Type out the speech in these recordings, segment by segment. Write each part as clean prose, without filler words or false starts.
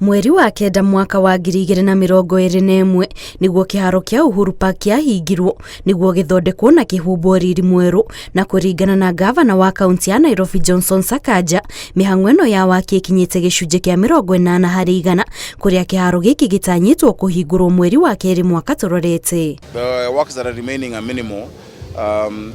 Mweri wa kenda mwaka wa 2021 niguo kiharo kia Uhuru Park kiahingirwo niguo githondekwo na kihumbo riri mweru na kuringana na gavana wa kaunti ya Nairobi Johnson Sakaja mihang'o ino ya waki ikinyite gicunje kia 80% kuria kiharo giki gitanyitwo kuhingũrwo mweri wa keri mwaka turorete. The works that are remaining are minimal.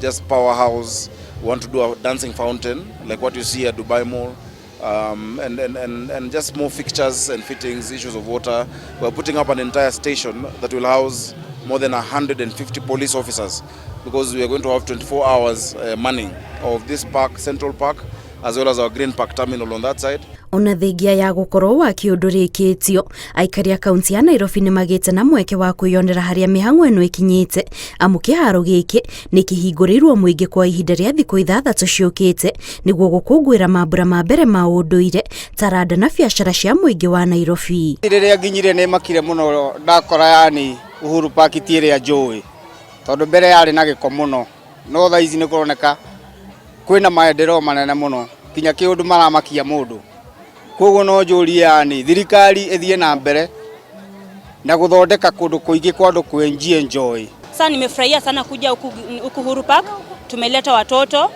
Just powerhouse. We want to do a dancing fountain like what you see at Dubai Mall. And just more fixtures and fittings, issues of water. We're putting up an entire station that will house more than 150 police officers because we are going to have 24 hours manning of this park, Central Park, as well as our Green Park terminal on that side. Ona thengia ya gukorwo wa kiundu rikitio aikari a kaunti ya Nairobi ni magite na mweke wa kwiyonera haria mihang'o ino ikinyite amu kiharo giki ni kihingũrĩirwo mũingĩ kwa ihinda rĩa thikũ 6 ciũkite niguo gũkũngũĩra mambura ma mbere ma ũndũire taranda na biacara cia mũingĩ wa Nairobi. Rĩrĩa nginyire nĩ makire mũno ndakora yani Uhuru Park tiĩrĩa njũĩ tondu mbere yarĩ na gĩko mũno no thaa ici nĩ kũroneka kwĩna maendeleo manene mũno kinya kĩũndũ maramakia mũndũ. Koguo no njũrie yani thirikari ithie na mbere na guthondeka kundu kuingi kwa andu enjoy. Sasa nimefurahia sana kuja huku Uhuru Park. Tumeleta watoto.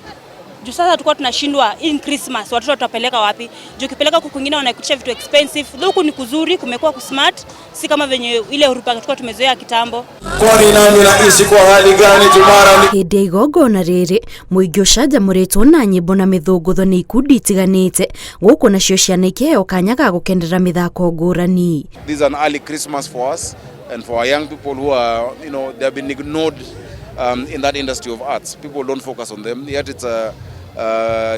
Juu sasa tulikuwa tunashindwa in Christmas watoto tutapeleka wapi? Juu kipeleka huku kwingine wanakutisha vitu expensive. Huku ni kuzuri, kumekuwa kusmart, si kama venye ile Uhuru Park tulikuwa tumezoea kitambo. Kwani nani rahisi kwa hali gani tumara hindi igongona riri mũingĩ ũcanjamũrĩtwo na nyĩmbo na mĩthũngũtho nĩ ikundi itiganĩte gũkũ nacio ciana ikĩheo kanya ga gũkenera mĩthako ngũrani. This is an early Christmas for us and for our young people who are, they have been ignored in that industry of arts. People don't focus on them, yet it's a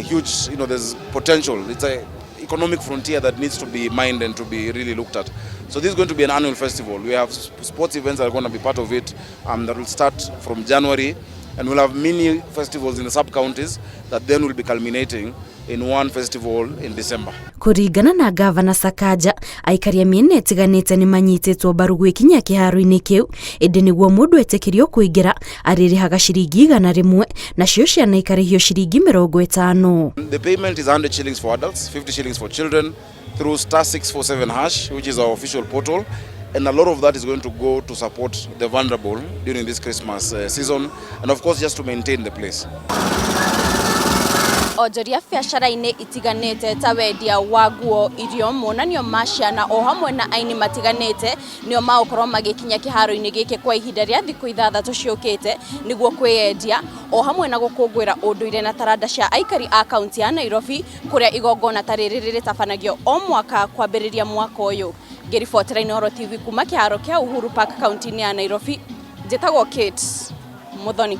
huge, there's potential. It's a economic frontier that needs to be mined and to be really looked at. So this is going to be an annual festival. We have sports events that are going to be part of it that will start from January, and we'll have mini festivals in the sub-counties that then will be culminating in one festival in December. Kuringana na gavana Sakaja, aikaria miene itiganite ni manyitĩtwo mbaru gwikinya kiharo-ini kiu indi niguo mundu etekirio kuingira aririhaga ciringi 100 nacio ciana ikarihio ciringi 50. The payment is 100 shillings for adults, 50 shillings for children through *647#, which is our official portal, and a lot of that is going to go to support the vulnerable during this Christmas season, and of course just to maintain the place. Ojoria biacara-ini itiganite ta wendia wa nguo, irio, monanio ma ciana o hamwe na aini matiganite nio maũkorwo magikinya kiharo-ini giki kwa ihinda rĩa thikũ 6 ciũkite niguo kwĩendia o hamwe na gũkũngũĩra ũndũire na taranda cia aikari a kaunti ya Nairobi kuria igongona ta rĩrĩ rĩtabanagio o mwaka kwambĩrĩria mwaka ũyũ. Ngĩribotera Inooro TV kuma kiharo kia Uhuru Park kaunti-inĩ ya Nairobi, njĩtagwo Kate Muthoni.